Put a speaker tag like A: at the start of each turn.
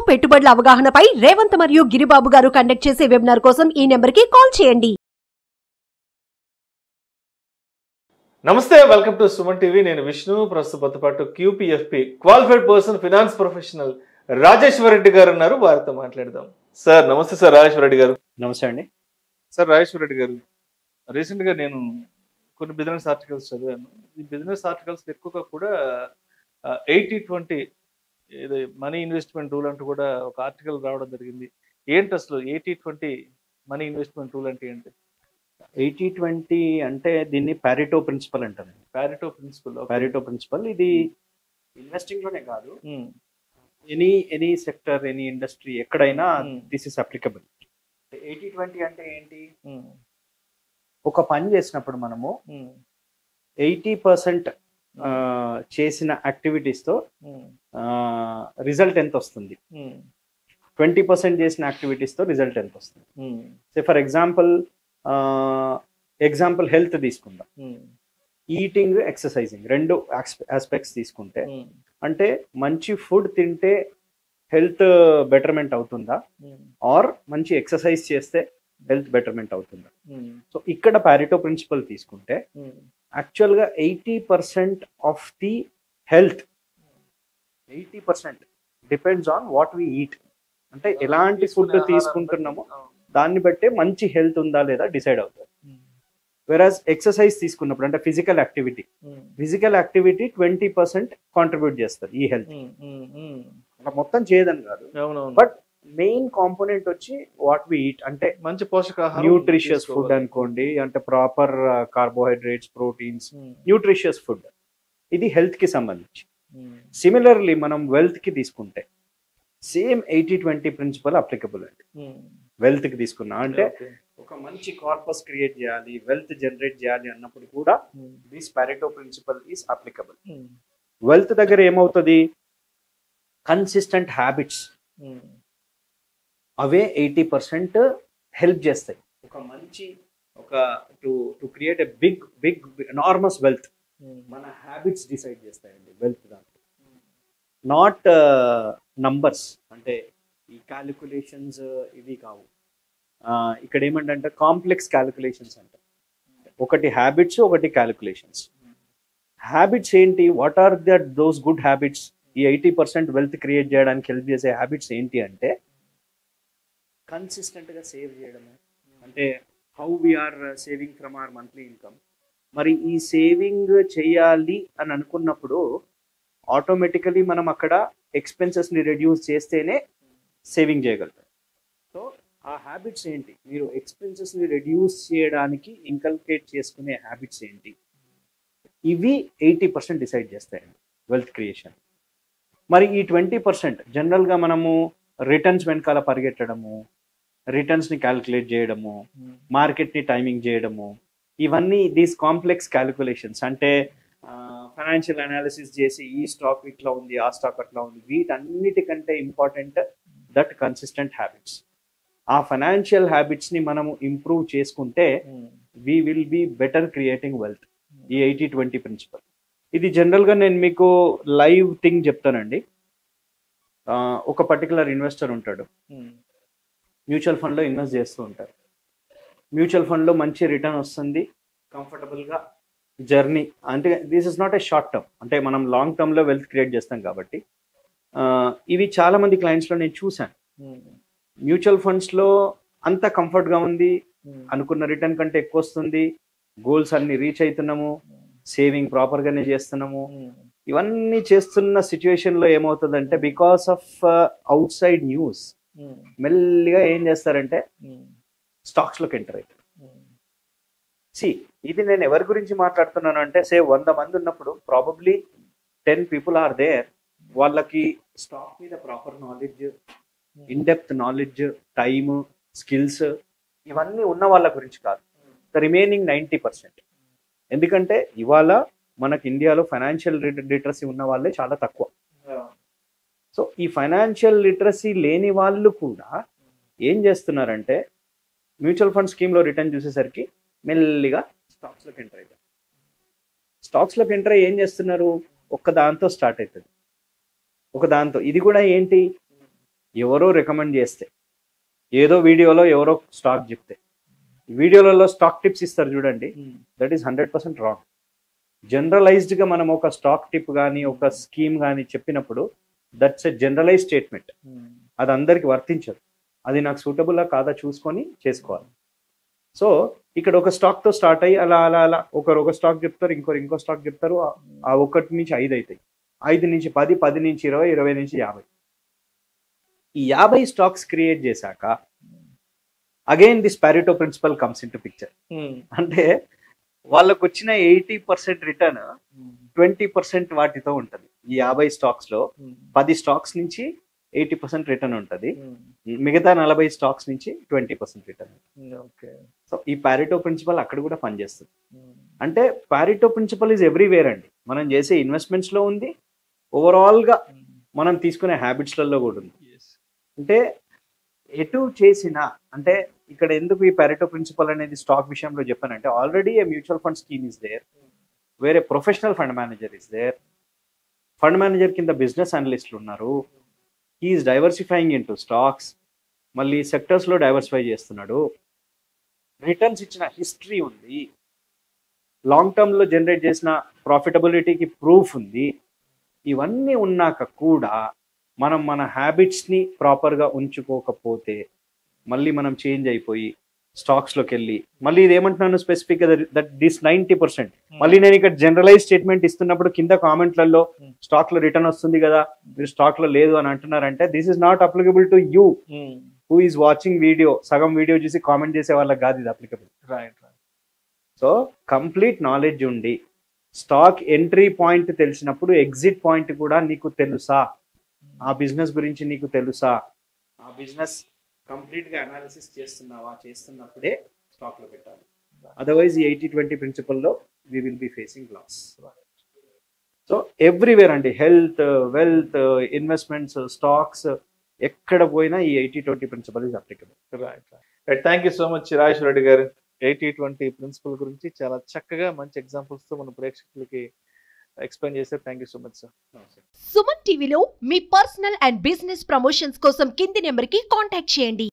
A: పెట్టుబడుల అవగాహనపై రేవంత్ మరియు గిరిబాబు గారు కండక్ట్ చేసే వెబినార్ కోసం ఈ నెంబర్కి కాల్ చేయండి.
B: నమస్తే, వెల్కమ్ టు సుమన్ టీవీ. నేను విష్ణు. ప్రస్తుతం పాటు QPFP qualified person finance professional Rajeshwar Reddy గారు ఉన్నారు. వారితో మాట్లాడదాం. సార్ నమస్తే. సార్ రాజేశ్వర్ రెడ్డి గారు.
C: నమస్తే అండి.
B: సార్ రాజేశ్వర్ రెడ్డి గారు, రీసెంట్గా నేను కొన్ని బిజినెస్ ఆర్టికల్స్ చదివాను. ఈ బిజినెస్ ఆర్టికల్స్ ఎక్కువగా కూడా 80-20 ఇది మనీ ఇన్వెస్ట్మెంట్ రూల్ అంటూ కూడా ఒక ఆర్టికల్ రావడం జరిగింది. ఏంటి అసలు 80-20 మనీ ఇన్వెస్ట్మెంట్ రూల్ అంటే ఏంటి?
C: 80-20 అంటే దీన్ని పారెటో ప్రిన్సిపల్ అంటారు. పారెటో ప్రిన్సిపల్ ఇది ఇన్వెస్టింగ్ లోనే కాదు, ఎనీ సెక్టర్, ఎనీ ఇండస్ట్రీ ఎక్కడైనా దిస్ ఇస్ అప్లికబుల్. 80-20 అంటే ఏంటి? ఒక పని చేసినప్పుడు మనము 80% చేసిన యాక్టివిటీస్ తో రిజల్ట్ ఎంత వస్తుంది, 20% చేసిన యాక్టివిటీస్ తో రిజల్ట్ ఎంత వస్తుంది. సే ఫర్ ఎగ్జాంపుల్ హెల్త్ తీసుకుందాం. ఈటింగ్, ఎక్సర్సైజింగ్ రెండు ఆస్పెక్ట్స్ తీసుకుంటే, అంటే మంచి ఫుడ్ తింటే హెల్త్ బెటర్మెంట్ అవుతుందా, ఆర్ మంచి ఎక్సర్సైజ్ చేస్తే హెల్త్ బెటర్మెంట్ అవుతుందా. సో ఇక్కడ పారెటో ప్రిన్సిపల్ తీసుకుంటే యాక్చువల్గా 80% of the health, 80% depends on what we eat. అంటే ఎలాంటి ఫుడ్ తీసుకుంటున్నామో దాన్ని బట్టే మంచి హెల్త్ ఉందా లేదా డిసైడ్ అవుతుంది. వెరాజ్ ఎక్సర్సైజ్ తీసుకున్నప్పుడు అంటే ఫిజికల్ యాక్టివిటీ 20% కాంట్రిబ్యూట్ చేస్తారు ఈ హెల్త్. మొత్తం చేయదని కాదు, బట్ మెయిన్ కాంపోనెంట్ వచ్చి వాట్ వి ఈట్. అంటే
B: మంచి పోషకాహారం,
C: న్యూట్రిషియస్ ఫుడ్ అనుకోండి, అంటే proper carbohydrates, proteins, nutritious food, ఇది హెల్త్ కి సంబంధించి. సిమిలర్లీ మనం వెల్త్ కి తీసుకుంటే సేమ్ 80-20 ప్రిన్సిపల్ అప్లికబుల్ అండి. వెల్త్ కి తీసుకున్నా అంటే ఒక మంచి కార్పస్ క్రియేట్ చేయాలి, వెల్త్ జనరేట్ చేయాలి అన్నప్పుడు కూడా this Pareto principle is applicable. Wealth దగ్గర ఏమవుతుంది, కన్సిస్టెంట్ హ్యాబిట్స్ అవే 80% హెల్ప్ చేస్తాయి. ఒక మంచి to create a big enormous wealth మన హ్యాబిట్స్ డిసైడ్ చేస్తాయండి వెల్త్ దాంట్లో, నాట్ నంబర్స్. అంటే ఈ క్యాలిక్యులేషన్స్ ఇవి కావు. ఇక్కడ ఏమంటే కాంప్లెక్స్ క్యాలిక్యులేషన్స్ అంట. ఒకటి హ్యాబిట్స్, ఒకటి క్యాలిక్యులేషన్స్. హ్యాబిట్స్ ఏంటి, what are those good habits? ఈ 80% వెల్త్ క్రియేట్ చేయడానికి హెల్ప్ చేసే హ్యాబిట్స్ ఏంటి అంటే కన్సిస్టెంట్గా సేవ్ చేయడము. అంటే how we are saving from our monthly income. మరి ఈ సేవింగ్ చేయాలి అని అనుకున్నప్పుడు ఆటోమేటికలీ మనం అక్కడ ఎక్స్పెన్సెస్ని రెడ్యూస్ చేస్తేనే సేవింగ్ చేయగలుగుతాం. సో ఆ హ్యాబిట్స్ ఏంటి, మీరు ఎక్స్పెన్సెస్ని రెడ్యూస్ చేయడానికి ఇంకల్కేట్ చేసుకునే హ్యాబిట్స్ ఏంటి, ఇవి 80% డిసైడ్ చేస్తాయండి వెల్త్ క్రియేషన్. మరి ఈ 20% జనరల్గా మనము రిటర్న్స్ వెనకాల పరిగెట్టడము, రిటర్న్స్ని క్యాలిక్యులేట్ చేయడము, మార్కెట్ని టైమింగ్ చేయడము, ఇవన్నీ దీస్ కాంప్లెక్స్ క్యాలిక్యులేషన్స్. అంటే ఫైనాన్షియల్ అనాలిసిస్ చేసి ఈ స్టాక్ ఇట్లా ఉంది, ఆ స్టాక్ అట్లా ఉంది, వీటన్నిటికంటే ఇంపార్టెంట్ దట్ కన్సిస్టెంట్ హ్యాబిట్స్. ఆ ఫైనాన్షియల్ హ్యాబిట్స్ని మనము ఇంప్రూవ్ చేసుకుంటే we will be better creating wealth. ఈ 80-20 ప్రిన్సిపల్ ఇది జనరల్గా నేను మీకు లైవ్ థింగ్ చెప్తానండి. ఒక పర్టికులర్ ఇన్వెస్టర్ ఉంటాడు, మ్యూచువల్ ఫండ్లో ఇన్వెస్ట్ చేస్తూ ఉంటారు. మ్యూచువల్ ఫండ్లో మంచి రిటర్న్ వస్తుంది, కంఫర్టబుల్గా జర్నీ. అంటే this is not a short term, అంటే మనం లాంగ్ టర్మ్లో వెల్త్ క్రియేట్ చేస్తాం కాబట్టి. ఇవి చాలామంది క్లయింట్స్లో నేను చూశాను. మ్యూచువల్ ఫండ్స్లో అంత కంఫర్ట్గా ఉంది, అనుకున్న రిటర్న్ కంటే ఎక్కువ వస్తుంది, గోల్స్ అన్ని రీచ్ అవుతున్నాము, సేవింగ్ ప్రాపర్గానే చేస్తున్నాము. ఇవన్నీ చేస్తున్న సిచ్యువేషన్లో ఏమవుతుందంటే because of out side news మెల్లిగా ఏం చేస్తారంటే స్టాక్స్లోకి ఎంటర్ అవుతారు. ఇది నేను ఎవరి గురించి మాట్లాడుతున్నాను అంటే, 100 మంది ఉన్నప్పుడు ప్రాబబ్లీ 10 people ఆర్ దేర్, వాళ్ళకి స్టాక్ మీద proper knowledge, in depth knowledge, time, skills ఇవన్నీ ఉన్న వాళ్ళ గురించి కాదు. The remaining 90%. ఎందుకంటే ఇవాళ మనకి ఇండియాలో ఫైనాన్షియల్ లిటరసీ ఉన్న వాళ్ళే చాలా తక్కువ. సో ఈ ఫైనాన్షియల్ లిటరసీ లేని వాళ్ళు కూడా ఏం చేస్తున్నారంటే మ్యూచువల్ ఫండ్ స్కీమ్లో రిటర్న్ చూసేసరికి మెల్లిగా స్టాక్స్లోకి ఎంటర్ అవుతారు. స్టాక్స్లోకి ఎంటర్ అయ్యి ఏం చేస్తున్నారు, ఒక్క దాంతో స్టార్ట్ అవుతుంది. ఒక దాంతో ఇది కూడా ఏంటి, ఎవరో రికమెండ్ చేస్తే, ఏదో వీడియోలో ఎవరో స్టాక్ చెప్తే, వీడియోలలో స్టాక్ టిప్స్ ఇస్తారు చూడండి, దట్ ఈస్ 100% రాంగ్. జనరలైజ్డ్గా మనం ఒక స్టాక్ టిప్ కానీ ఒక స్కీమ్ కానీ చెప్పినప్పుడు దట్స్ ఎ జనరలైజ్ స్టేట్మెంట్. అది అందరికి వర్తించదు. అది నాకు సూటబుల్లా కాదా చూసుకొని చేసుకోవాలి. సో ఇక్కడ ఒక స్టాక్తో స్టార్ట్ అయ్యి అలా అలా అలా ఒకరు ఒక స్టాక్ చెప్తారు, ఇంకో స్టాక్ చెప్తారు. ఆ 1 నుంచి 5 అవుతాయి, 5 నుంచి 10, 10 నుంచి 20, 20 నుంచి 50. ఈ 50 స్టాక్స్ క్రియేట్ చేశాక again this Pareto principle comes into picture. అంటే వాళ్ళకు వచ్చిన 80% రిటర్న్ 20% వాటితో ఉంటుంది. ఈ 50 స్టాక్స్ లో 10 స్టాక్స్ నుంచి 80% రిటర్న్ ఉంటుంది, మిగతా 40 స్టాక్స్ నుంచి 20% రిటర్న్. సో ఈ పారెటో ప్రిన్సిపల్ అక్కడ కూడా పనిచేస్తుంది. అంటే పారెటో ప్రిన్సిపల్ ఈజ్ ఎవ్రీవేర్ అండి. మనం చేసే ఇన్వెస్ట్మెంట్స్ లో ఉంది, ఓవరాల్ గా మనం తీసుకునే హ్యాబిట్స్లలో కూడా ఉంది. అంటే ఎటు చేసినా, అంటే ఇక్కడ ఎందుకు ఈ పారెటో ప్రిన్సిపల్ అనేది స్టాక్ విషయంలో చెప్పానంటే, already a mutual fund scheme is there, వేరే professional fund manager is there, fund manager కింద బిజినెస్ అనలిస్టులు ఉన్నారు, he is diversifying into stocks, మళ్ళీ సెక్టర్స్లో డైవర్సిఫై చేస్తున్నాడు, రిటర్న్స్ ఇచ్చిన హిస్టరీ ఉంది, లాంగ్ టర్మ్లో జనరేట్ చేసిన ప్రాఫిటబిలిటీకి ప్రూఫ్ ఉంది. ఇవన్నీ ఉన్నాక కూడా మనం మన హ్యాబిట్స్ని ప్రాపర్గా ఉంచుకోకపోతే మళ్ళీ మనం చేంజ్ అయిపోయి స్టాక్స్లోకి వెళ్ళి, మళ్ళీ ఇది ఏమంటున్నాను స్పెసిఫిక్గా దట్ దిస్ 90%, మళ్ళీ నేను ఇక్కడ జనరలైజ్ స్టేట్మెంట్ ఇస్తున్నప్పుడు కింద కామెంట్లలో స్టాక్లో రిటర్న్ వస్తుంది కదా, మీరు స్టాక్లో లేదు అని అంటున్నారంటే this is not applicable to you who is watching video. సగం వీడియో చూసి కామెంట్ చేసే వాళ్ళకి కాదు ఇది అప్లికబుల్. సో కంప్లీట్ నాలెడ్జ్ ఉండి స్టాక్ ఎంట్రీ పాయింట్ తెలిసినప్పుడు ఎగ్జిట్ పాయింట్ కూడా నీకు తెలుసా, ఆ బిజినెస్ గురించి నీకు తెలుసా, ఆ బిజినెస్ కంప్లీట్గా అనాలిసిస్ చేస్తున్నప్పుడే స్టాక్లో పెట్టాలి. అదర్వైజ్ ఈ 80-20 ప్రిన్సిపల్లో we will be facing loss. So everywhere అండి, హెల్త్, వెల్త్, ఇన్వెస్ట్మెంట్స్, స్టాక్స్, ఎక్కడ పోయినా ఈ 80-20 principle is applicable.
B: Thank you so much Rajeshwara Reddy గారు. 80-20 ప్రిన్సిపల్ గురించి చాలా చక్కగా మంచి ఎగ్జాంపుల్స్తో మన ప్రేక్షకులకి ఎక్స్ప్లెయిన్ చేశారు. Thank you so much sir.
A: Suman టీవీలో మీ పర్సనల్ అండ్ బిజినెస్ ప్రమోషన్స్ కోసం కింది నెంబర్కి కాంటాక్ట్ చేయండి.